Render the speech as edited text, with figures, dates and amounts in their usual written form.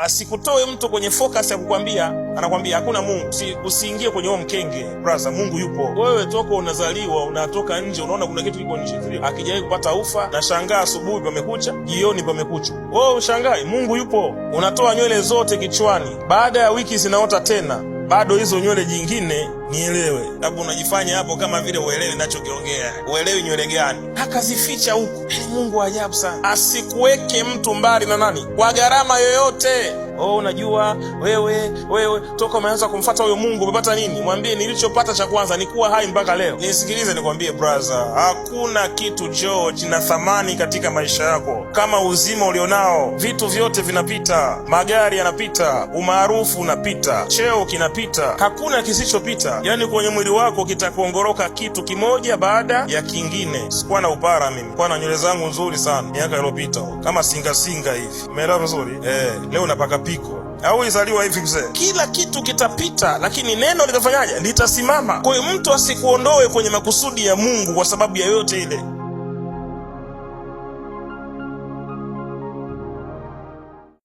Asikutoe mtu kwenye focus ya kukwambia, anakwambia hakuna Mungu. Usiingie kwenye huo mkenge. Brother, Mungu yupo. Wewe toko unazaliwa, unatoka nje, unaona kuna kitu kiko nje. Akijawahi kupata ufa, na shangaa asubuhi pamekucha, jioni pamekucha. Wewe ushangai, Mungu yupo. Unatoa nywele zote kichwani, baada ya wiki zinaota tena, bado hizo nywele jingine nielewe. Sababu unajifanya hapo kama vile uelewi ninachokiongea. Uelewi nywele gani? Akazificha huko. Mungu wa ajabu sana. Asikuweke mtu mbali na nani? Kwa gharama yoyote. Unajua wewe toka umeanza kumfuata huyo Mungu umepata nini? Mwambie nilichopata cha kwanza ni kuwa hai mpaka leo. Nisikilize nikwambie brother, hakuna kitu George na thamani katika maisha yako kama uzima ulionao. Vitu vyote vinapita, magari yanapita, umaarufu unapita, cheo kinapita, hakuna kisichopita. Yani kwenye mwili wako kitakuongoroka kitu kimoja baada ya kingine. Sikuwa na upara mimi, kwa na nywele zangu nzuri sana miaka iliyopita kama singa hivi. Umeelewa vizuri? Leo napaka piko. Au izaliwa hivi mzee. Kila kitu kitapita, lakini neno litafanyaje? Litasimama. Kwa hiyo mtu asikuondoe kwenye makusudi ya Mungu kwa sababu ya yote ile.